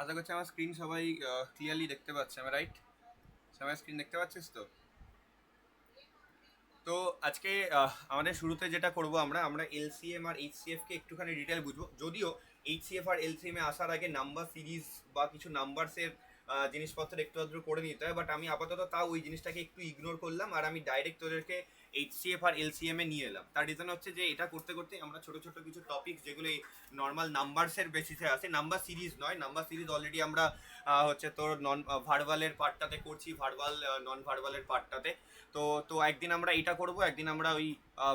আশা করছি আমার স্ক্রিন সবাই ক্লিয়ারলি দেখতে পাচ্ছে, আমি রাইট? সবাই স্ক্রিন দেখতে পাচ্ছিস তো? তো আজকে আমাদের শুরুতে যেটা করব আমরা আমরা এলসিএম আর এইচসিএফ কে একটুখানি ডিটেল বুঝবো। যদিও এইচসিএফ আর এলসিএম এ আসার আগে নাম্বার সিরিজ বা কিছু নাম্বারসের জিনিসপত্র একটু আধটু করে নিতে হয়, বাট আমি আপাতত তাও ওই জিনিসটাকে একটু ইগনোর করলাম আর আমি ডাইরেক্ট তোদেরকে এইচসিএফ আর এলসিএম এ নিয়ে এলাম। তার রিজন হচ্ছে যে এটা করতে করতে আমরা ছোট ছোট কিছু টপিক যেগুলো নর্মাল নাম্বারসের বেসিসে আছে, নাম্বার সিরিজ নয়, নাম্বার সিরিজ অলরেডি আমরা হচ্ছে তোর নন ভার্বালের পার্টটাতে করছি, ভার্বাল নন ভার্বালের পার্টটাতে। তো তো একদিন আমরা এটা করব, একদিন আমরা ওই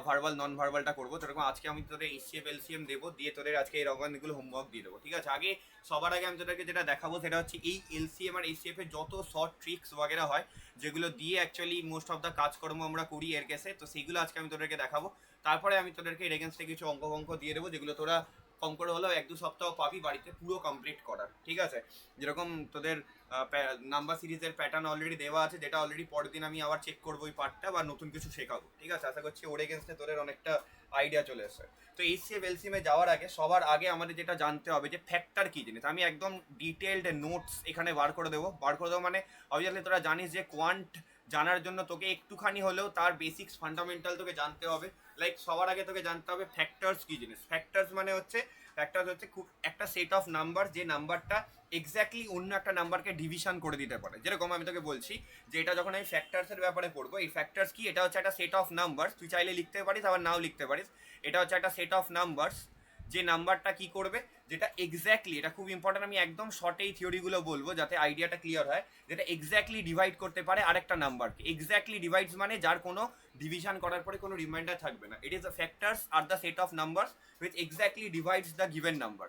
ভার্বাল নন ভার্বালটা করবো। সেরকম আজকে আমি তোদের এইচসিএফ এলসিএম দেবো, দিয়ে তোদের আজকে এই রকমগুলো হোমওয়ার্ক দিয়ে দেবো, ঠিক আছে? আগে সবার আগে আমি তোদেরকে যেটা দেখাবো সেটা হচ্ছে এই এলসিএম আর এইচসিএফ এর যত শর্ট ট্রিক্স বগেরা হয়, যেগুলো দিয়ে অ্যাকচুয়ালি মোস্ট অফ দ্য কাজকর্ম আমরা করি এর কেসে, তো সেইগুলো আজকে আমি তোদেরকে দেখাবো। তারপরে আমি তোদেরকে এর এগেন্স্টে কিছু অঙ্ক দিয়ে দেবো, যেগুলো তোরা কম করে হলেও 1-2 সপ্তাহ পাবি বাড়িতে পুরো কমপ্লিট করার, ঠিক আছে? যেরকম তোদের নাম্বার সিরিজের প্যাটার্ন অলরেডি দেওয়া আছে, যেটা অলরেডি পরের দিন আমি আবার চেক করবো ওই পার্টটা বা নতুন কিছু শেখাবো, ঠিক আছে? আশা করছি ওর এগেন্স্টে তোদের অনেকটা আইডিয়া চলে এসেছে। তো এইচসিএফ এলসিএম এ যাওয়ার আগে সবার আগে আমাদের যেটা জানতে হবে যে ফ্যাক্টর কি জিনিস। আমি একদম ডিটেলড নোটস এখানে বার করে দেবো মানে অবভিয়াসলি তোরা জানিস যে কোয়ান্ট জানার জন্য তোকে একটুখানি হলেও তার বেসিক্স ফান্ডামেন্টাল তোকে জানতে হবে। লাইক সবার আগে তোকে জানতে হবে ফ্যাক্টরস কি জিনিস। ফ্যাক্টরস হচ্ছে খুব একটা সেট অফ নাম্বার, যে নাম্বারটা এক্স্যাক্টলি অন্য একটা নাম্বারকে ডিভিশন করে দিতে পারে। যেরকম আমি তোকে বলছি যে এটা যখন আমি ফ্যাক্টরসের ব্যাপারে পড়বো, এই ফ্যাক্টরস কি, এটা হচ্ছে একটা সেট অফ নাম্বার, তুই চাইলে লিখতে পারিস আবার নাও লিখতে পারিস। এটা হচ্ছে একটা সেট অফ নাম্বারস, যে নাম্বারটা কি করবে, যেটা এক্স্যাক্টলি, এটা খুব ইম্পর্টেন্ট, আমি একদম শর্টে এই থিওরিগুলো বলবো যাতে আইডিয়াটা ক্লিয়ার হয়, যেটা এক্স্যাক্টলি ডিভাইড করতে পারে আরেকটা নাম্বারকে। এক্স্যাক্টলি ডিভাইডস মানে যার কোনো ডিভিশন করার পরে কোনো রিমাইন্ডার থাকবে না। It is the factors are the set of numbers which exactly divides the given number,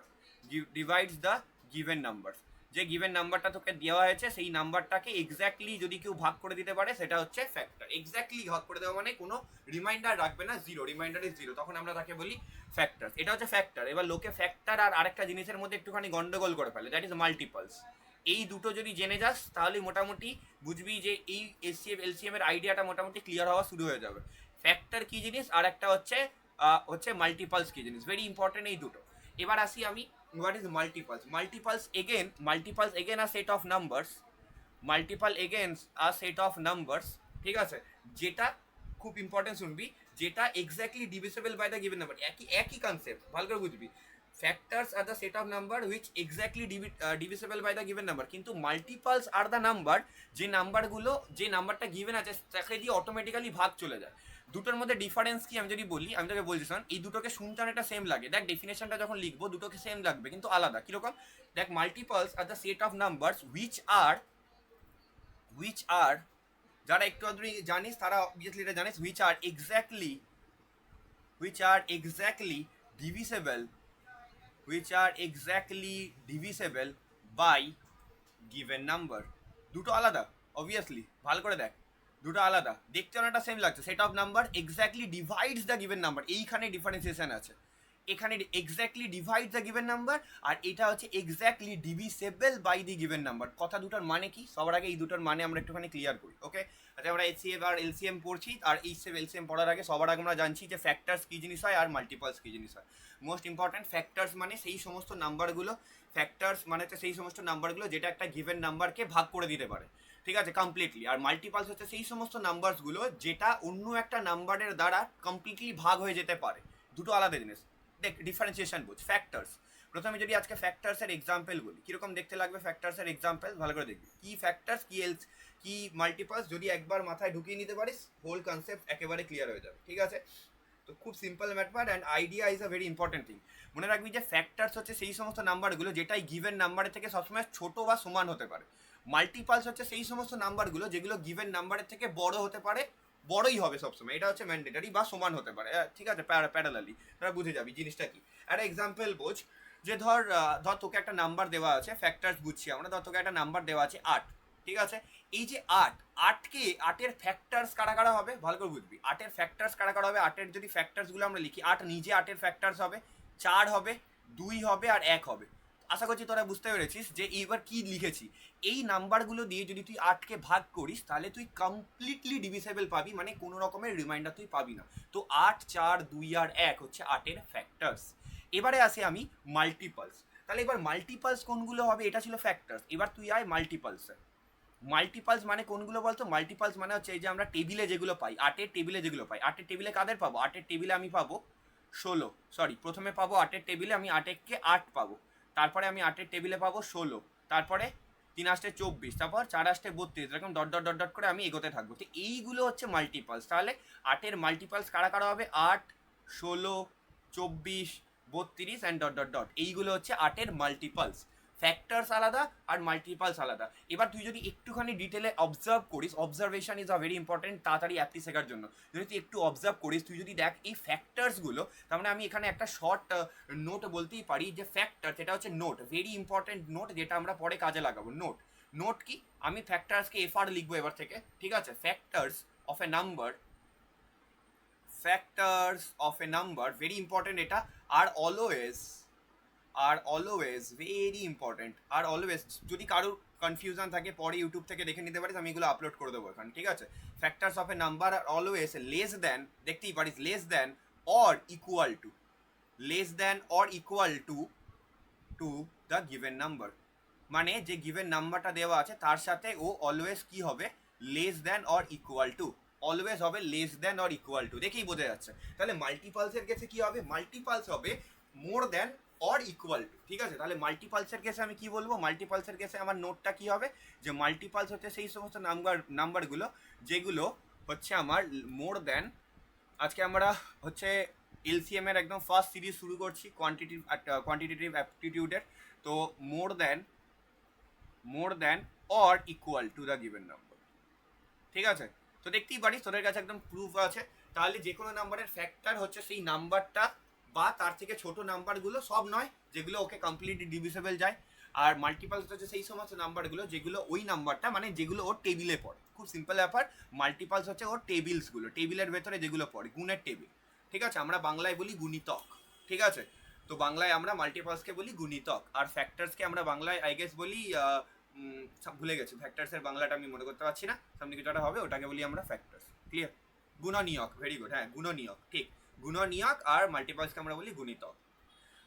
divides the given numbers। যে গিভেন নাম্বারটা তোকে দেওয়া হয়েছে সেই নাম্বারটাকে এক্স্যাক্টলি যদি কেউ ভাগ করে দিতে পারে সেটা হচ্ছে ফ্যাক্টর। এক্স্যাক্টলি ভাগ করে দেওয়া মানে কোনো রিমাইন্ডার রাখবে না, জিরো, রিমাইন্ডার ইজ জিরো, তখন আমরা তাকে বলি ফ্যাক্টর। এটা হচ্ছে ফ্যাক্টর। এবার লোকে ফ্যাক্টর আর আরেকটা জিনিসের মধ্যে একটুখানি গন্ডগোল করে ফেলে, দ্যাট ইজ মাল্টিপলস। এই দুটো যদি জেনে যাস তাহলে মোটামুটি বুঝবি যে এই এসসিএফ এলসিএম এর আইডিয়াটা মোটামুটি ক্লিয়ার হওয়া শুরু হয়ে যাবে। ফ্যাক্টর কি জিনিস আর একটা হচ্ছে মাল্টিপলস কি জিনিস, ভেরি ইম্পর্টেন্ট এই দুটো। এবার আসি আমি, what is multiples. Multiples again a set of numbers, multiple against a set of numbers, ঠিক আছে? যেটা খুব ইম্পর্টেন্ট শুনবি, যেটা exactly divisible by the given number. একই একই কনসেপ্ট, ভালো করে বুঝবি। Factors are the set of number which exactly divisible by the given number, কিন্তু মাল্টিপলস আর দ্য নাম্বার, যে নাম্বারটা গিভেন আছে তাকে দিয়ে অটোমেটিক্যালি ভাগ চলে যায়। দুটোর মধ্যে ডিফারেন্স কি আমি যদি বলি, আমি তোকে বলছি শোন, এই দুটোকে শুনতে অনেকটা সেম লাগে, দেখ ডেফিনেশনটা যখন লিখবো দুটোকে সেম লাগবে কিন্তু আলাদা। কিরকম? দেখ, multiples are the set of numbers which are যারা একটু আধটু জানিস তারা অবভিয়াসলি এটা জানিস, which are exactly divisible by given number. দুটো আলাদা, অবভিয়াসলি ভালো করে দেখ, দুটো আলাদা, দেখতে অনেকটা সেম লাগছে। Set of number exactly divides the given number, এইখানে ডিফারেন্সিয়েশন আছে। এখানে exactly divide the given number, আর এটা হচ্ছে exactly divisible by the given number. কথা দুটোর মানে কি, সবার আগে এই দুটোর মানে আমরা একটুখানি ক্লিয়ার করি, ওকে? আচ্ছা, আমরা এইচসিএফ আর এলসিএম পড়ছি, আর এইচসিএফ এলসিএম পড়ার আগে সবার আগে আমরা জানছি যে ফ্যাক্টরস কি জিনিস হয় আর মাল্টিপলস কি জিনিস হয়। মোস্ট ইম্পর্টেন্ট, ফ্যাক্টরস মানে সেই সমস্ত নাম্বারগুলো, ফ্যাক্টরস মানে হচ্ছে সেই সমস্ত নাম্বারগুলো যেটা একটা গিভেন নাম্বারকে ভাগ করে দিতে পারে, ঠিক আছে, কমপ্লিটলি। আর মাল্টিপলস হচ্ছে সেই সমস্ত নাম্বারসগুলো যেটা অন্য একটা নাম্বারের দ্বারা কমপ্লিটলি ভাগ হয়ে যেতে পারে। দুটো আলাদা জিনিস, দেখ ডিফারেন্সিয়েশন বুঝ। ফ্যাক্টরস, প্রথমে যদি আজকে ফ্যাক্টরসের এক্সাম্পল বলি, কিরকম দেখতে লাগবে ফ্যাক্টরসের এক্সাম্পল, ভালো করে দেখবি। কি ফ্যাক্টরস, কি মাল্টিপলস, যদি একবার মাথায় ঢুকিয়ে নিতে পারিস হোল কনসেপ্ট একেবারে ক্লিয়ার হয়ে যাবে, ঠিক আছে? তো খুব simple matter, and idea is a very important thing. মনে রাখবি যে ফ্যাক্টরস হচ্ছে সেই সমস্ত নাম্বারগুলো যেটা গিভেন নাম্বারের থেকে সবসময় ছোট বা সমান হতে পারে। মাল্টিপলস হচ্ছে সেই সমস্ত নাম্বারগুলো যেগুলো গিভেন নাম্বারের থেকে বড় হতে পারে, বড়ই হবে সবসময়, এটা হচ্ছে ম্যান্ডেটারি, বা সমান হতে পারে, ঠিক আছে, প্যারালালি। তারা বুঝে যাবি জিনিসটা কি। একটা এক্সাম্পল বোঝ, যে ধর তোকে একটা নাম্বার দেওয়া আছে, ফ্যাক্টরস বুঝছি আমরা, ধর তোকে একটা নাম্বার দেওয়া আছে 8, ঠিক আছে? এই যে আটের ফ্যাক্টরস কারা কারা হবে, ভালো করে বুঝবি। আটের ফ্যাক্টরস কারা কারা হবে, আটের যদি ফ্যাক্টরসগুলো আমরা লিখি, 8 নিজে আটের ফ্যাক্টরস হবে, 4 হবে, 2 হবে আর 1 হবে। আশা করছি তোরা বুঝতে পেরেছিস যে এইবার কি লিখেছি। এই নাম্বারগুলো দিয়ে যদি তুই 8কে ভাগ করিস তাহলে তুই কমপ্লিটলি ডিভিসেবল পাবি, মানে কোনো রকমের রিমাইন্ডার তুই পাবি না। তো 8, 4, 2 আর 1 হচ্ছে 8এর ফ্যাক্টরস। এবারে আসি আমি মাল্টিপলস। তাহলে এবার মাল্টিপালস কোনগুলো হবে, এটা ছিল ফ্যাক্টরস। এবার তুই আয় মাল্টিপালসে। মাল্টিপালস মানে কোনগুলো বলতো? মাল্টিপালস মানে হচ্ছে এই যে আমরা টেবিলে যেগুলো পাই, আটের টেবিলে যেগুলো পাই। আটের টেবিলে কাদের পাবো? আটের টেবিলে আমি পাবো 16, সরি প্রথমে পাবো আটের টেবিলে আমি আটেরকে 8 পাবো, তারপরে আমি আটের টেবিলে পাবো 16, তারপরে 3 আসতে 24, তারপর 4 আসতে 32, এরকম ডট ডট ডট ডট করে আমি এগোতে থাকবো। তো এইগুলো হচ্ছে মাল্টিপালস। তাহলে আটের মাল্টিপালস কারা কারা হবে? 8, 16, 24, 32 অ্যান্ড ডট ডট ডট, এইগুলো হচ্ছে আটের মাল্টিপালস। ফ্যাক্টরস আলাদা আর মাল্টিপালস আলাদা। এবার তুই যদি একটুখানি ডিটেলে অবজার্ভ করিস, observation is a very important তাড়াতাড়ি অ্যাপ্লি শেখার জন্য। যদি তুই একটু অবজার্ভ করিস, তুই যদি দেখ এই ফ্যাক্টরসগুলো, তার মানে আমি এখানে একটা শর্ট নোট বলতেই পারি যে ফ্যাক্টর যেটা হচ্ছে নোট, ভেরি ইম্পর্টেন্ট নোট, যেটা আমরা পরে কাজে লাগাবো। নোট, নোট কি? আমি ফ্যাক্টরসকে এফআর লিখবো এবার থেকে, ঠিক আছে? Factors of a number, factors of a number, very important এটা। Are always very important, are always যদি কারোর কনফিউশন থাকে পরে ইউটিউব থেকে দেখে নিতে পারিস, আমি এগুলো আপলোড করে দেবো এখানে, ঠিক আছে? Factors of a number are always less than, দেখতেই পারিস less than or equal to, less than or equal to the given number. মানে যে গিভেন নাম্বারটা দেওয়া আছে তার সাথে ও অলওয়েজ কি হবে? Less than or equal to, always হবে less than or equal to, দেখেই বোঝা যাচ্ছে। তাহলে মাল্টিপালসের কেসে কি হবে? মাল্টিপালস হবে মোর দেন অর ইকুয়াল টু, ঠিক আছে? তাহলে মাল্টিপালসের কেসে আমি কি বলবো? মাল্টিপালসের কেসে আমার নোটটা কি হবে? যে মাল্টিপালস হচ্ছে সেই সমস্ত নাম্বারগুলো যেগুলো হচ্ছে আমার মোর দেন, আজকে আমরা হচ্ছে এলসিএম এর একদম ফার্স্ট সিরিজ শুরু করছি কোয়ান্টিটেটিভ অ্যাপটিটিউডের। তো more than or equal to the given number, ঠিক আছে? তো দেখতেই পারিস তোদের কাছে একদম প্রুফ আছে। তাহলে যে কোনো নাম্বারের ফ্যাক্টর হচ্ছে সেই নাম্বারটা বা তার থেকে ছোট নাম্বারগুলো, সব নয়, যেগুলো ওকে কমপ্লিটলি ডিভিসেবল যায়। আর মাল্টিপালস হচ্ছে সেই সমস্ত নাম্বারগুলো যেগুলো ওই নাম্বারটা, মানে যেগুলো ওর টেবিলে পড়ে। খুব সিম্পল ব্যাপার, মাল্টিপালস হচ্ছে ওর টেবিলসগুলো, টেবিলের ভেতরে যেগুলো পড়ে, গুণের টেবিল, ঠিক আছে? আমরা বাংলায় বলি গুণিতক, ঠিক আছে? তো বাংলায় আমরা মাল্টিপালসকে বলি গুণিতক, আর ফ্যাক্টরসকে আমরা বাংলায় আই গেস বলি ভুলে গেছি, ফ্যাক্টরসের বাংলাটা আমি মনে করতে পারছি না, সামনে কিছুটা হবে, ওটাকে বলি আমরা ফ্যাক্টরস। ক্লিয়ার? গুণনীয়ক, ভেরি গুড, হ্যাঁ গুণনীয়ক, ঠিক। গুণনীয়ক আর মাল্টিপালসকে আমরা বলি গুণিতক।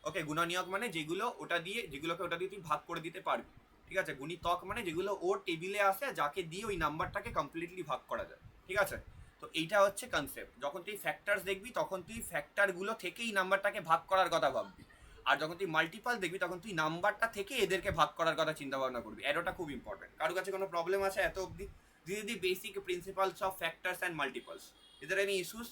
ওকে, গুণনীয়ক মানে যেগুলো ওটা দিয়ে, যেগুলোকে ওটা দিয়ে তুই ভাগ করে দিতে পারবি, ঠিক আছে? গুণিতক মানে যেগুলো ওর টেবিলে আসে, যাকে দিয়ে ওই নাম্বারটাকে কমপ্লিটলি ভাগ করা যায়, ঠিক আছে? তো এইটা হচ্ছে কনসেপ্ট। যখন তুই ফ্যাক্টরস দেখবি তখন তুই ফ্যাক্টরগুলো থেকেই নাম্বারটাকে ভাগ করার কথা ভাববি, আর যখন তুই মাল্টিপাল দেখবি তখন তুই নাম্বারটা থেকে এদেরকে ভাগ করার কথা চিন্তা ভাবনা করবি। অ্যারোটা খুব ইম্পর্টেন্ট। কারোর কাছে কোনো প্রবলেম আছে এত অবধি? This is the basic principles of factors and multiples. Is there any issues?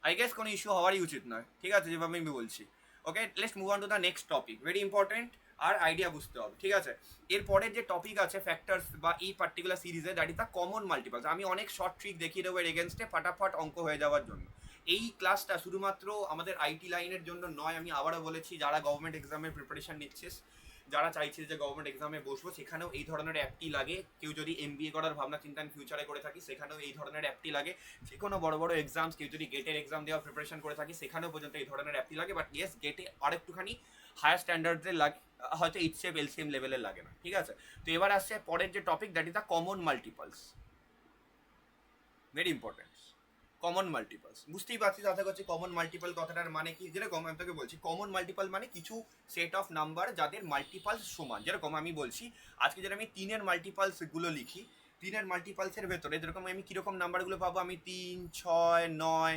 I guess কোনো ইস্যু হওয়ারই উচিত নয়, ঠিক আছে, যেভাবে আমি বলছি। Okay, let's move on to the next topic, very important, আর আইডিয়া বুঝতে হবে, ঠিক আছে? এরপরের যে টপিক আছে ফ্যাক্টরস বা এই পার্টিকুলার সিরিজে, দ্যাট ইজ দ্য কমন মাল্টিপালস। আমি অনেক শর্ট ট্রিক দেখিয়ে দেবো এর এগেনস্টে, ফাটাফাট অঙ্ক হয়ে যাওয়ার জন্য। এই ক্লাসটা শুধুমাত্র আমাদের আইটি লাইনের জন্য নয়, আমি আবারও বলেছি, যারা গভর্নমেন্ট এক্সামের প্রিপারেশন নিচ্ছিস, যারা চাইছিস যে গভর্নমেন্ট এক্সামে বসবো, সেখানেও এই ধরনের অ্যাপটি লাগে। কেউ যদি এমবিএ করার ভাবনা চিন্তা ফিউচারে করে থাকি, সেখানেও এই ধরনের অ্যাপটি লাগে। যে কোনো বড় বড় এক্সামস, কেউ যদি গেটের এক্সাম দেওয়ার প্রিপারেশন করে থাকি, সেখানেও পর্যন্ত এই ধরনের অ্যাপটি লাগে। বাট ইয়েস, গেটে আরেকটুখানি হায়ার স্ট্যান্ডার্ডের লাগে, হয়তো এইচএফ এলসিএম লেভেলের লাগে না, ঠিক আছে? তো এবার আসছে পরের যে topic, that is the common multiples, very important. Common multiples, বুঝতেই পারছিস আশা করছি কমন মাল্টিপাল কথাটার মানে কি। যেরকম আমি তোকে বলছি, কমন মাল্টিপাল মানে কিছু সেট অফ নাম্বার যাদের মাল্টিপালস সমান। যেরকম আমি বলছি, আজকে যেটা আমি 3-এর মাল্টিপালসগুলো লিখি, 3-এর মাল্টিপালসের ভেতরে যেরকম আমি কীরকম নাম্বারগুলো পাবো, আমি 3, 6, 9,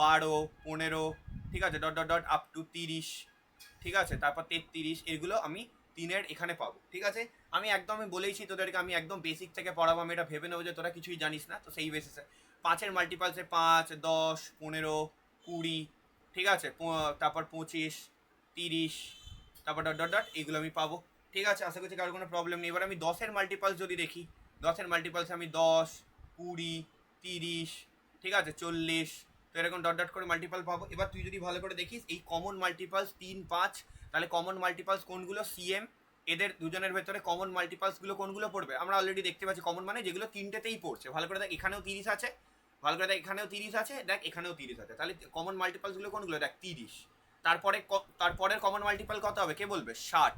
12, 15, ঠিক আছে, dot dot dot up to 30, ঠিক আছে, তারপর 33, এগুলো আমি 3-এর এখানে পাবো, ঠিক আছে? আমি একদমই বলেইছি তোদেরকে, আমি একদম বেসিক থেকে পড়াবো, আমি এটা ভেবে নেবো যে তোরা কিছুই জানিস না, তো সেই বেসিসে 5-এর মাল্টিপালসে 5, 10, 15, 20, ঠিক আছে, তারপর 25, 30, তারপর ডট ডট ডট, এইগুলো আমি পাবো, ঠিক আছে? আশা করছি কারোর কোনো প্রবলেম নেই। এবার আমি 10-এর মাল্টিপালস যদি দেখি, 10-এর মাল্টিপালসে আমি 10, 20, 30, ঠিক আছে, 40, তো এরকম ডট ডট করে মাল্টিপাল পাবো। এবার তুই যদি ভালো করে দেখিস এই কমন মাল্টিপালস 3, 5, তাহলে কমন মাল্টিপালস কোনগুলো? সিএম, এদের দুজনের ভেতরে কমন মাল্টিপালসগুলো কোনগুলো পড়বে? আমরা অলরেডি দেখতে পাচ্ছি কমন মানে যেগুলো তিনটেতেই পড়ছে। ভালো করে দেখ, এখানেও 30 আছে, ভালো করে দেখ, এখানেও 30 আছে, দেখ এখানেও 30 আছে, তাহলে কমন মাল্টিপালসগুলো কোনগুলো? দেখ 30। তারপরের কমন মাল্টিপাল কত হবে কে বলবে? 60,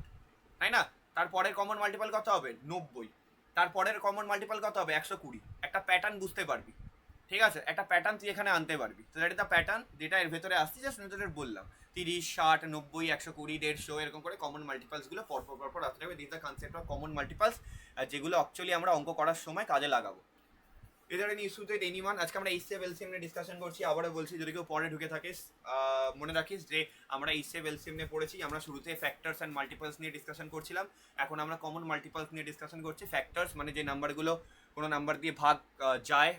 তাই না? তারপরের কমন মাল্টিপাল কত হবে? 90। তারপরের কমন মাল্টিপাল কত হবে? 120। একটা প্যাটার্ন বুঝতে পারবি, ঠিক আছে, একটা প্যাটার্ন তুই এখানে আনতে পারবি। তো দ্যাট ইজ দ্য প্যাটার্ন যেটা এর ভেতরে আসছে, জাস্ট তোদের বললাম 30, 60, 90, 120, 150 এরকম করে কমন মাল্টিপালসগুলো পরপর আসতে হবে। This the concept of common multiples, যেগুলো অ্যাকচুয়ালি আমরা অঙ্ক করার সময় কাজে লাগাবো। এদের এনি ইস্যু উইথ এনিওয়ান? আজকে আমরা এইচসিএফ এলসিএম নিয়ে ডিসকাশন করছি। আবারও বলছি, যদি কেউ পরে ঢুকে থাকিস মনে রাখিস যে আমরা এইচসিএফ এলসিএম নিয়ে পড়েছি। আমরা শুরুতে ফ্যাক্টরস অ্যান্ড মাল্টিপালস নিয়ে ডিসকাশন করছিলাম, এখন আমরা কমন মাল্টিপালস নিয়ে ডিসকাশন করছি। ফ্যাক্টরস মানে যে নাম্বারগুলো কোনো নাম্বার দিয়ে ভাগ যায়,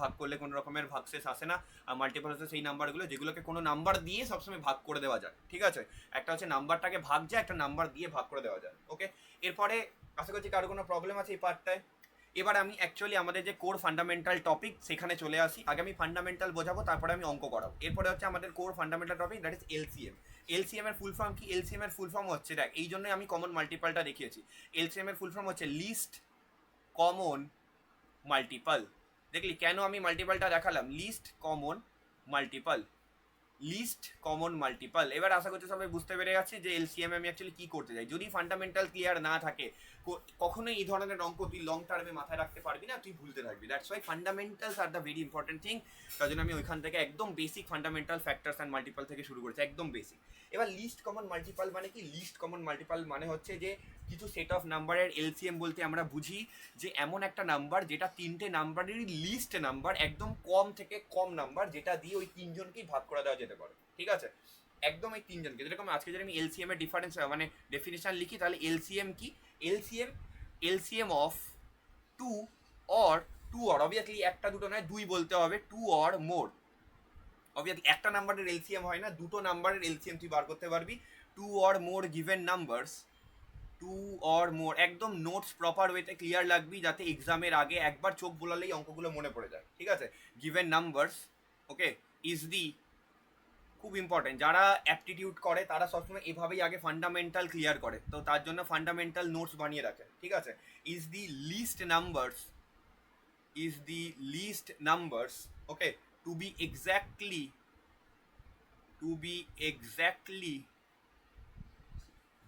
ভাগ করলে কোনো রকমের ভাগশেষ আসে না। আর মাল্টিপালস হচ্ছে সেই নাম্বারগুলো যেগুলোকে কোনো নাম্বার দিয়ে সবসময় ভাগ করে দেওয়া যায়। ঠিক আছে, একটা হচ্ছে নাম্বারটাকে ভাগ যায়, একটা নাম্বার দিয়ে ভাগ করে দেওয়া যায়। ওকে, এরপরে আশা করছি কারো কোনো প্রবলেম আছে এই পার্টটায়? এবার আমি অ্যাকচুয়ালি আমাদের যে কোর ফান্ডামেন্টাল টপিক সেখানে চলে আসি। আগে আমি ফান্ডামেন্টাল বোঝাবো, তারপরে আমি অঙ্ক করাবো। এরপরে হচ্ছে আমাদের core fundamental topic, that is LCM. LCM এর ফুল ফর্ম কি? এলসিএম এর ফুল ফর্ম হচ্ছে, দেখ এই জন্যই আমি কমন মাল্টিপালটা দেখিয়েছি। এলসিএম এর ফুল ফর্ম হচ্ছে লিস্ট কমন মাল্টিপাল। দেখলি কেন আমি মাল্টিপালটা দেখালাম? List common multiple, list common multiple. এবার আশা করছি সবাই বুঝতে পেরে যাচ্ছে যে এলসিএম আমি অ্যাকচুয়ালি কি করতে চাই। যদি ফান্ডামেন্টাল ক্লিয়ার না থাকে, কখনোই এই ধরনের অঙ্ক তুই লং টার্মে মাথায় রাখতে পারবি না, তুই ভুলতে থাকবি। That's why fundamentals are the very important thing. তার জন্য আমি ওইখান থেকে একদম basic fundamental factors and multiple থেকে শুরু করেছি, একদম বেসিক। এবার লিস্ট কমন মাল্টিপাল মানে কি? লিস্ট কমন মাল্টিপাল মানে হচ্ছে যে কিছু সেট অফ নাম্বারের এলসিএম বলতে আমরা বুঝি যে এমন একটা নাম্বার যেটা তিনটে নাম্বারেরই লিস্ট নাম্বার, একদম কম থেকে কম নাম্বার, যেটা দিয়ে ওই তিনজনকেই ভাগ করে দেওয়া যেতে পারে। ঠিক আছে, একদম এই তিনজনকে। যেরকম আজকে যদি আমি এলসিএম এর ডিফারেন্স মানে ডেফিনেশন লিখি, তাহলে এলসিএম কি? LCM of two or obviously একটা দুটো নয়, দুই বলতে হবে, টু অর মোর। অবভিয়াসলি একটা নাম্বারের এলসিএম হয় না, দুটো নাম্বারের এলসিএম তুই বার করতে পারবি। Two or more given numbers, two or more, একদম নোটস প্রপার ওয়েতে ক্লিয়ার লাগবি, যাতে এক্সামের আগে একবার চোখ বোলালেই অঙ্কগুলো মনে পড়ে যায়। ঠিক আছে, given numbers, okay, is the, খুব ইম্পর্টেন্ট, যারা অ্যাপটিটিউড করে তারা সবসময় এভাবেই আগে ফান্ডামেন্টাল ক্লিয়ার করে, তো তার জন্য ফান্ডামেন্টাল নোটস বানিয়ে রাখে। ঠিক আছে, is the least numbers, is the least numbers, okay, to be exactly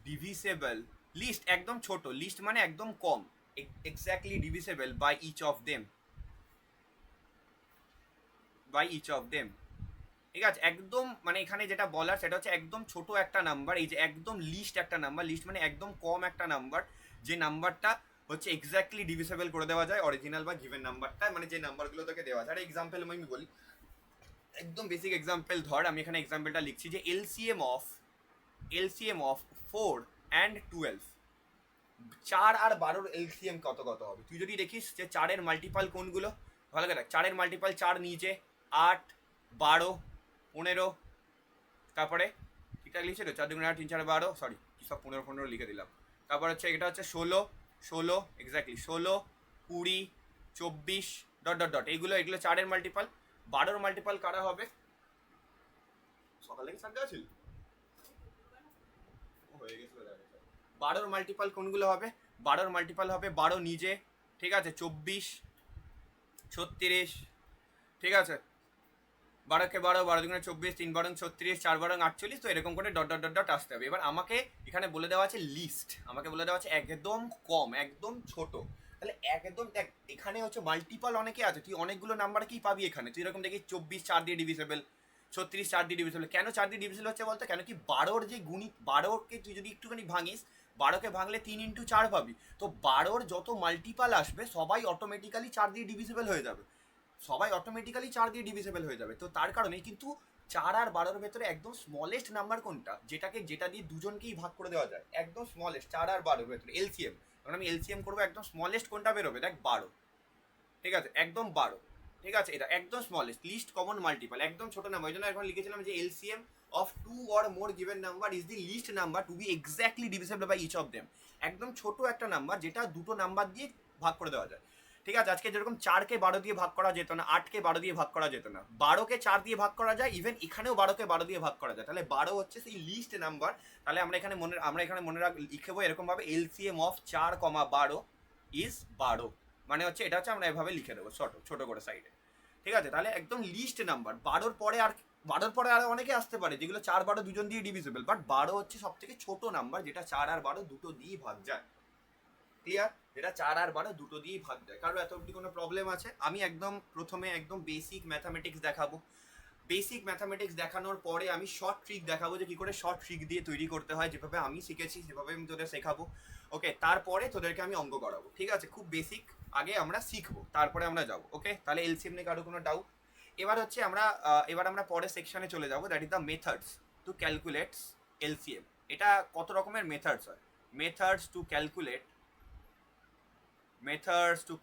divisible, least একদম ছোট, লিস্ট মানে একদম কম, exactly divisible by each of them, ঠিক আছে। একদম মানে এখানে যেটা বলার সেটা হচ্ছে একদম ছোট একটা নাম্বার, এই যে একদম লিস্ট একটা নাম্বার, লিস্ট মানে একদম কম একটা নাম্বার, যে নাম্বারটা হচ্ছে এক্স্যাক্টলি ডিভিসেবল করে দেওয়া যায় অরিজিনাল বা গিভেন নাম্বারটা, মানে যে নাম্বারগুলো তোকে দেওয়া যায়। আর এক্সাম্পল আমি বলি, একদম বেসিক এক্সাম্পল ধর, আমি এখানে এক্সাম্পলটা লিখছি যে এলসিএম অফ 4 and 12, 4 আর 12 এলসিএম কত হবে? তুই যদি দেখিস যে 4 মাল্টিপাল কোনগুলো, ভালো করে দেখ, 4 মাল্টিপাল 4 নিচে, 8, 12, 15, তারপরে ঠিকঠাক লিখছে তো, 4 2 8 3 4 12, সরি সব 15 লিখে দিলাম। তারপর হচ্ছে এটা হচ্ছে 16 এক্স্যাক্টলি 16, 20, 24 ডট, এইগুলো 4 মাল্টিপাল। 12 মাল্টিপাল কারা হবে? সকালে কি সার্জা ছিল? হয়ে গেছে। 12 মাল্টিপাল কোনগুলো হবে? 12 মাল্টিপাল হবে 12 নিজে, ঠিক আছে, 24, 36, ঠিক আছে, 12কে 12, 12 দুগুণে 24, 3 12 36, 4 12 48, তো এরকম করে ডট আসতে হবে। এবার আমাকে এখানে বলে দেওয়া আছে লিস্ট, আমাকে বলে দেওয়া আছে একদম কম, একদম ছোট। তাহলে একদম দেখ, এখানে হচ্ছে মাল্টিপাল অনেকে আছে, তুই অনেকগুলো নাম্বারকেই পাবি এখানে। তুই এরকম দেখি 24 4 দিয়ে ডিভিসেবল, 36 4 দিয়ে ডিভিসেবল। কেন 4 দিয়ে ডিভিসেবল হচ্ছে বলতে? কেন কি 12র যে গুণিত, 12কে তুই যদি একটুখানি ভাঙিস, 12কে ভাঙলে 3 × 4 পাবি, তো 12র যত মাল্টিপাল আসবে সবাই অটোমেটিক্যালি 4 দিয়ে ডিভিসেবল হয়ে যাবে, তো তার কারণেই কিন্তু 4 আর 12র ভেতরে একদম স্মলেস্ট নাম্বার কোনটা, যেটা দিয়ে দুজনকেই ভাগ করে দেওয়া যায়, একদম স্মলেস্ট 4 আর 12র ভেতরে এলসিএম। কারণ আমি এলসিএম করবো, একদম স্মলেস্ট কোনটা বেরোবে? দেখ 12, ঠিক আছে, একদম 12, ঠিক আছে, এটা একদম স্মলেস্ট লিস্ট কমন মাল্টিপল, একদম ছোট নাম্বার। ওই জন্য এখন লিখেছিলাম যে LCM of 2 or more given number is the least number to be exactly divisible by each of them, একদম ছোট একটা নাম্বার যেটা দুটো নাম্বার দিয়ে ভাগ করে দেওয়া যায়। ঠিক আছে, আজকে যেরকম 4কে 12 দিয়ে ভাগ করা যেত না, 8কে 12 দিয়ে ভাগ করা যেত না, 12কে 4 দিয়ে ভাগ করা যায়, ইভেন এখানেও 12কে 12 দিয়ে ভাগ করা যায়, তাহলে 12 হচ্ছে সেই লিস্ট নাম্বার। তাহলে আমরা এখানে মনে লিখবো এরকম ভাবে, এলসিএম অফ 4, 12 ইজ 12, মানে হচ্ছে এটা হচ্ছে আমরা এভাবে লিখে দেবো ছোট করে সাইডে। ঠিক আছে, তাহলে একদম লিস্ট নাম্বার। 12র পরে আর অনেকে আসতে পারে যেগুলো 4 12 দুজন দিয়ে ডিভিজিবল, বাট 12 হচ্ছে সব থেকে ছোট নাম্বার যেটা 4 আর 12 দুটো দিয়ে ভাগ যায়। ক্লিয়ার? যেটা 4 আর 12 দুটো দিয়েই ভাগ দেয়। কারো এত অবধি কোনো প্রবলেম আছে? আমি একদম প্রথমে একদম বেসিক ম্যাথামেটিক্স দেখাবো। বেসিক ম্যাথামেটিক্স দেখানোর পরে আমি শর্ট ট্রিক দেখাবো যে কি করে শর্ট ট্রিক দিয়ে তৈরি করতে হয়, যেভাবে আমি শিখেছি সেভাবে আমি তোদের শেখাবো। ওকে, তারপরে তোদেরকে আমি অঙ্ক করাবো, ঠিক আছে? খুব বেসিক আগে আমরা শিখবো, তারপরে আমরা যাবো। ওকে, তাহলে এলসিএম নিয়ে কারো কোনো ডাউট? এবার হচ্ছে আমরা পরের সেকশনে চলে যাবো, that is the methods to calculates LCM. এটা কত রকমের মেথডস হয়, মেথডস টু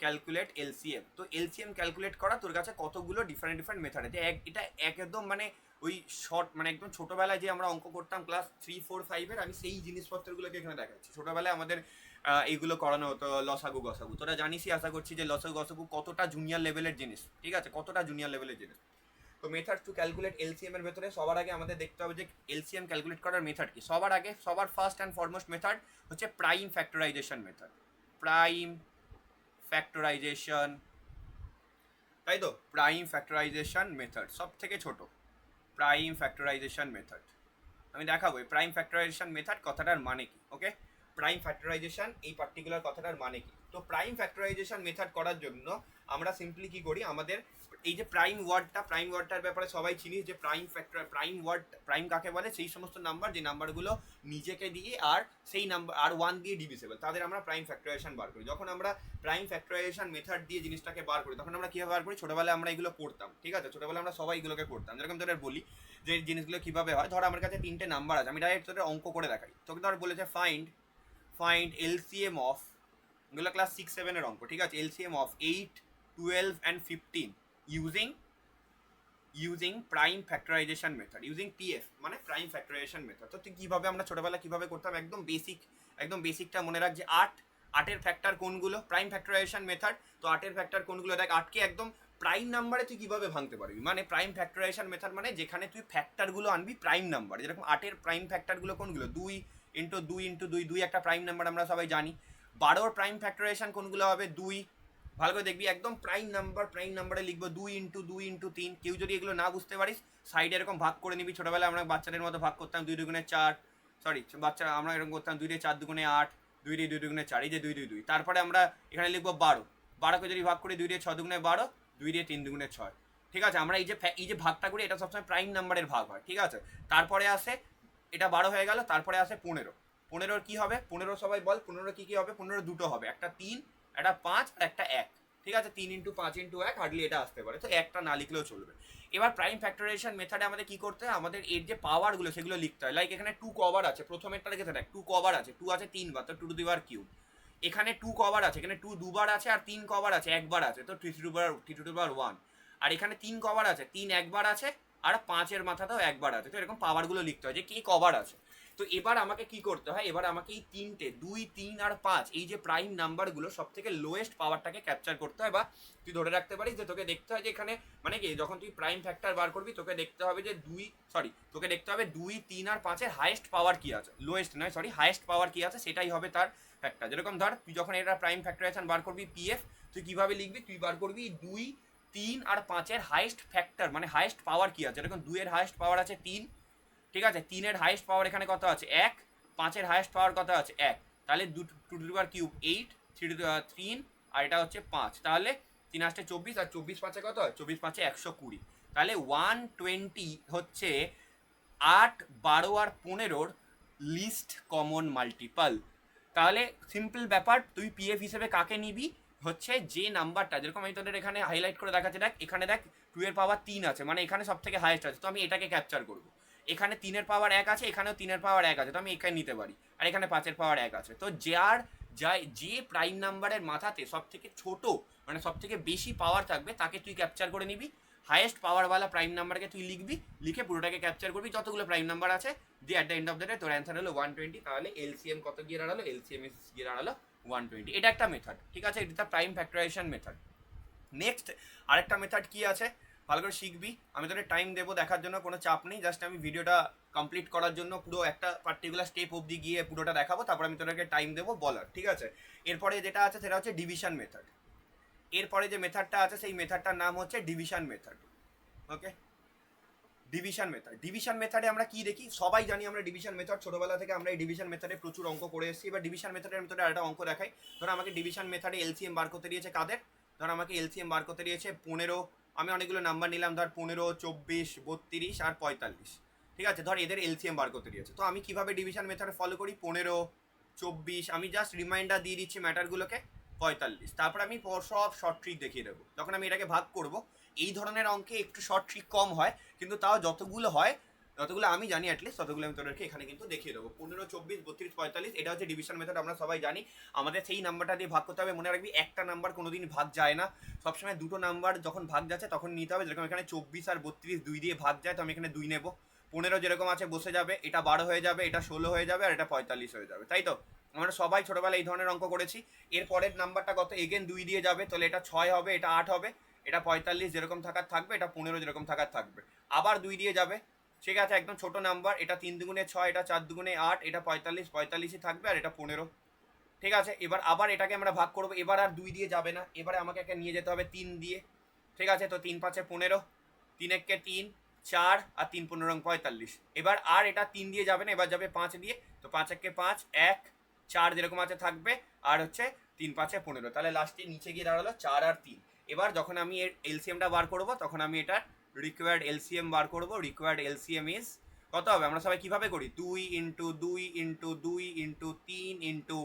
ক্যালকুলেট এলসিএম। তো এলসিএম ক্যালকুলেট করা তোর কাছে কতগুলো ডিফারেন্ট মেথড আছে। এটা একদম মানে ওই শর্ট মানে একদম ছোটোবেলায় যে আমরা অঙ্ক করতাম ক্লাস 3, 4, 5-এর, আমি সেই জিনিসপত্রগুলোকে এখানে দেখাচ্ছি। ছোটোবেলায় আমাদের এইগুলো করানো হতো, লসাগু গসাগু। তোরা জানিসই আশা করছি যে লসাগু গসাগু কতটা জুনিয়র লেভেলের জিনিস, ঠিক আছে? কতটা জুনিয়র লেভেলের জিনিস। তো মেথড টু ক্যালকুলেট এলসিএম এর ভেতরে সবার আগে আমাদের দেখতে হবে যে এলসিএম ক্যালকুলেট করার মেথড কি। সবার ফার্স্ট অ্যান্ড ফরমোস্ট মেথড হচ্ছে prime factorisation method. Prime factorisation, তাই তো? প্রাইম ফ্যাক্টরাইজেশন মেথড সব থেকে ছোট। প্রাইম ফ্যাক্টরাইজেশন মেথড আমি দেখাবো। এই প্রাইম ফ্যাক্টরাইজেশন মেথড কথাটার মানে কি। ওকে, প্রাইম ফ্যাক্টরাইজেশন এই পার্টিকুলার কথাটার মানে কি। তো প্রাইম ফ্যাক্টরাইজেশন মেথড করার জন্য আমরা সিম্পলি কি করি, আমাদের এই যে প্রাইম ওয়ার্ডটার ব্যাপারে সবাই চিনিস যে প্রাইম কাকে বলে? সেই সমস্ত নাম্বার যে নাম্বারগুলো নিজেকে দিয়ে আর সেই নাম্বার আর 1 দিয়ে ডিভিসেবল, তাদের আমরা প্রাইম ফ্যাক্টরাইজেশন বার করি। যখন আমরা প্রাইম ফ্যাক্টরাইজেশন মেথড দিয়ে জিনিসটাকে বার করি তখন আমরা কীভাবে বার করি? ছোটোবেলায় আমরা এগুলো করতাম, ঠিক আছে? ছোটোবেলায় আমরা সবাই এগুলোকে করতাম। যেরকম তোদের বলি যে জিনিসগুলো কীভাবে হয়, ধর আমার কাছে 3টে নাম্বার আছে, আমি ডাইরেক্ট তোদের অঙ্ক করে দেখাই। তোকে ধর বলেছে ফাইন্ড এলসিএম অফ, এগুলো ক্লাস 6-7-এর অঙ্ক, ঠিক আছে? LCM of 8, 12 and 15 using prime factorization method, using PF মানে prime factorization method। তো কিভাবে আমরা ছোটবেলা কিভাবে করতাম, একদম বেসিকটা মনে রাখ যে 8-এর ফ্যাক্টর কোনগুলো, প্রাইম ফ্যাক্টরাইজেশন মেথড। তো 8-এর ফ্যাক্টর কোনগুলো দেখ, 8কে একদম প্রাইম নাম্বারে তুই কিভাবে ভাঙতে পারবি, মানে প্রাইম ফ্যাক্টরাইজেশন মেথড মানে যেখানে তুই ফ্যাক্টরগুলো আনবি প্রাইম নাম্বার। যেরকম 8-এর প্রাইম ফ্যাক্টরগুলো কোনগুলো, 2 ইন্টু 2 একটা প্রাইম নাম্বার আমরা সবাই জানি। 12-এর প্রাইম ফ্যাক্টরাইজেশন কোনগুলো হবে, 2। ভালো করে দেখবি, একদম প্রাইম নাম্বারে লিখবো 2 ইন্টু 3। কেউ যদি এগুলো না বুঝতে পারিস সাইডে এরকম ভাগ করে নিবি। ছোটবেলায় আমরা বাচ্চাদের মতো ভাগ করতাম 2 2 4, বাচ্চা আমরা এরকম করতাম 2 4 2 8, 2 2 4, এই যে 2 2 2। তারপরে আমরা এখানে লিখবো 12কে যদি ভাগ করি 2 6 2 12, 2 3 2 6, ঠিক আছে? আমরা এই যে ভাগটা করি এটা সবসময় প্রাইম নাম্বারের ভাগ হয়, ঠিক আছে? তারপরে আসে এটা 12 হয়ে গেল, তারপরে আসে 15। কি হবে 15? সবাই বল 15 কি হবে? 15 দুটো হবে, একটা 3, একটা 5 আর একটা 1, ঠিক আছে? 3 ইন্টু 5 ইন্টু 1 হার্ডলি এটা আসতে পারে, তো একটা না লিখলেও চলবে। এবার প্রাইম ফ্যাক্টরাইজেশন মেথডে আমাদের কি করতে হয়, আমাদের এর যে পাওয়ারগুলো সেগুলো লিখতে হয়। লাইক এখানে 2 কভার আছে, প্রথমেরটা রেখে দেখ 2 কভার আছে, 2 আছে 3 বার, তো 2 টু দি পাওয়ার কিউব। এখানে 2 কভার আছে, এখানে 2 দুবার আছে, আর 3 কভার আছে একবার আছে, তো 3 টু দি পাওয়ার 1। আর এখানে 3 কভার আছে, 3 একবার আছে, আর 5-এর মাথাতেও একবার আছে। তো এরকম পাওয়ারগুলো লিখতে হয় যে কি কভার আছে। তো এবার আমাকে কি করতে হয়, এবার আমাকে এই 3টে 2, 3 আর 5 এই যে প্রাইম নাম্বারগুলো সব থেকে লোয়েস্ট পাওয়ারটাকে ক্যাপচার করতে হয়। বা তুই ধরে রাখতে পারিস যে তোকে দেখতে হয় যে এখানে মানে কি, যখন তুই প্রাইম ফ্যাক্টর বার করবি তোকে দেখতে হবে যে 2, 3 আর 5-এর হাইয়েস্ট পাওয়ার কি আছে, লোয়েস্ট নয় সরি, হাইয়েস্ট পাওয়ার কি আছে সেটাই হবে তার ফ্যাক্টর। যেরকম ধর তুই যখন এটা প্রাইম ফ্যাক্টরাইজেশন বার করবি পিএফ, তুই কিভাবে লিখবি, তুই বার করবি 2, 3 আর 5-এর হাইয়েস্ট ফ্যাক্টর মানে হাইয়েস্ট পাওয়ার কি আছে। যেরকম 2-এর হাইয়েস্ট পাওয়ার আছে 3, ঠিক আছে? 3-এর হাইয়েস্ট পাওয়ার এখানে কত আছে 1, 5-এর হাইয়েস্ট পাওয়ার কত আছে 1, তাহলে 2 to the power cube 8, 3 to the power 3, আর এটা হচ্ছে 5, তাহলে 3 আসতে 24, আর 24 5-এ কত হয়, 24 5-এ 120। তাহলে 120 হচ্ছে 8, 12 আর 15-র লিস্ট কমন মাল্টিপল। তাহলে সিম্পল ব্যাপার, তুই পিএফ হিসেবে কাকে নিবি, হচ্ছে যে নাম্বারটা, যেরকম আমি তোদের এখানে হাইলাইট করে দেখাচ্ছি, দেখ এখানে দেখ 2-এর পাওয়ার 3 আছে, মানে এখানে সব থেকে হাইয়েস্ট আছে, তো আমি এটাকে ক্যাপচার করবো। এখানে 3-এর পাওয়ার 1 আছে, এখানেও 3-এর পাওয়ার 1 আছে, তো আমি এখানে নিতে পারি। আর এখানে 5-এর পাওয়ার 1 আছে। তো যে প্রাইম নাম্বারের মাথাতে সব থেকে ছোট মানে সব থেকে বেশি পাওয়ার থাকবে তাকে তুই ক্যাপচার করে নিবি। হাইয়েস্ট পাওয়ারওয়ালা প্রাইম নাম্বারকে তুই লিখবি, লিখে পুরোটাকে ক্যাপচার করবি যতগুলো প্রাইম নাম্বার আছে, দিয়ে at the end of the day তোর অ্যান্সার হলো 120। তাহলে এলসিএম কত গিয়ে দাঁড়ালো, এলসিএম গিয়ে দাঁড়ালো 120। এটা একটা মেথড, ঠিক আছে? এটা প্রাইম ফ্যাক্টরাইজেশন মেথড। নেক্সট আরেকটা মেথড কি আছে, ভালো করে শিখবি। আমি তোদের টাইম দেবো দেখার জন্য, কোনো চাপ নেই, জাস্ট আমি ভিডিওটা কমপ্লিট করার জন্য পুরো একটা পার্টিকুলার স্টেপ অবধি গিয়ে পুরোটা দেখাবো, তারপর আমি তোদেরকে টাইম দেবো বলার, ঠিক আছে? এরপরে যেটা আছে সেটা হচ্ছে ডিভিশন মেথড। এরপরে যে মেথডটা আছে সেই মেথডটার নাম হচ্ছে ডিভিশন মেথড। ওকে, ডিভিশন মেথডে আমরা কি দেখি, সবাই জানি আমরা ডিভিশন মেথড, ছোটবেলা থেকে আমরা এই ডিভিশন মেথডে প্রচুর অঙ্ক করে এসেছি। এবার ডিভিশন মেথডের ভিতরে আরেকটা অঙ্ক দেখাই। ধরো আমাকে ডিভিশন মেথডে এলসিএম বার করতে দিয়েছে কাদের, ধর আমাকে এলসিএম বার করতে দিয়েছে 15, আমি অনেকগুলো নাম্বার নিলাম, ধর 15, 24, 32 আর 45, ঠিক আছে, ধর এদের এলসিএম বার করতে দিয়েছে। তো আমি কিভাবে ডিভিশন মেথডে ফলো করি, 15, 24, আমি জাস্ট রিমাইন্ডার দিয়ে দিচ্ছি ম্যাটারগুলোকে, 45, তারপর আমি সব শর্ট ট্রিক দেখিয়ে দেবো। যখন আমি এটাকে ভাগ করব, এই ধরনের অঙ্কে একটু শর্ট ট্রিক কম হয়, কিন্তু তাও যতগুলো হয়, যতগুলো আমি জানি অ্যাটলিস্ট ততগুলো আমি তোদেরকে এখানে কিন্তু দেখিয়ে দেবো। 15, 24, 32, 45, এটা হচ্ছে ডিভিশন মেথড, আমরা সবাই জানি। আমাদের সেই নাম্বারটা দিয়ে ভাগ করতে হবে। মনে রাখবি একটা নাম্বার কোনোদিন ভাগ যায় না, সবসময় দুটো নাম্বার যখন ভাগ যাচ্ছে তখন নিতে হবে। যেরকম এখানে 24 আর 32 2 দিয়ে ভাগ যায়, তো আমি এখানে 2 নেবো। 15 যেরকম আছে বসে যাবে, এটা 12 হয়ে যাবে, এটা 16 হয়ে যাবে, আর এটা 45 হয়ে যাবে, তাই তো? আমরা সবাই ছোটবেলায় এই ধরনের অঙ্ক করেছি। এর পরের নাম্বারটা কত, এগেন 2 দিয়ে যাবে, তাহলে এটা 6 হবে, এটা 8 হবে, এটা 45 যেরকম থাকার থাকবে, এটা 15 যেরকম থাকার থাকবে। আবার 2 দিয়ে যাবে, ঠিক আছে, একদম ছোট নাম্বার, এটা 3 দুগুণে 6, এটা 4 দুগুণে 8, এটা 45, 45ই থাকবে, আর এটা 15, ঠিক আছে। এবার আবার এটাকে আমরা ভাগ করবো, এবার আর 2 দিয়ে যাবে না, এবারে আমাকে একটা নিয়ে যেতে হবে 3 দিয়ে, ঠিক আছে। তো 3 5 15, 3 1 3, 4 আর 3 15 45। এবার আর এটা 3 দিয়ে যাবে না, এবার যাবে 5 দিয়ে, তো 5 1 5, 1 4 যেরকম আছে থাকবে, আর হচ্ছে 3 5 15, তাহলে লাস্টে নিচে গিয়ে দাঁড়ালো 4 আর 3। এবার যখন আমি এর এলসিএমটা বার করব, তখন আমি এটা রিকোয়ার্ড এলসিএম বার করব। রিকোয়ার্ড এলসিএম ইজ কত হবে, আমরা সবাই কিভাবে করি, 2 into 2 into 2 into 3 into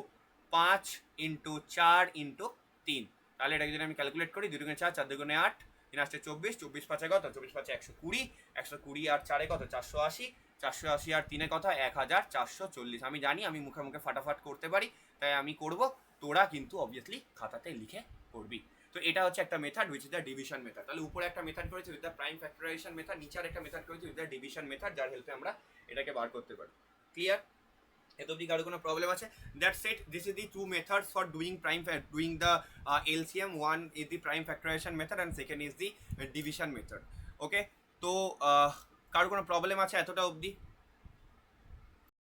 5 into 4 into 3। তাহলে এটাকে যদি আমি ক্যালকুলেট করি, 2 দুগুণে 4, 4 দুগুণে 8, 3 আসছে 24, 24 5 কত, 24 5 120, 120 আর 4 কত, 480, 480 আর 3 কত, 1440। আমি জানি আমি মুখে মুখে ফাটাফাট করতে পারি, তাই আমি করব, তোরা কিন্তু অবভিয়াসলি খাতাতে লিখে করবি। তো এটা হচ্ছে একটা method which is the division method. তাহলে উপরে একটা মেথড করেছি with the prime factorisation method, নিচে একটা মেথড করেছি উইথ দ্য ডিভিশন মেথড, যার হেল্পে আমরা এটাকে বার করতে পারি। ক্লিয়ার? এত অবধি কারো কোনো প্রবলেম আছে? That's it, this is the two methods for doing the LCM. One is the prime factorization method and second is the division method. ওকে, তো কারো কোনো প্রবলেম আছে এতটা অবধি?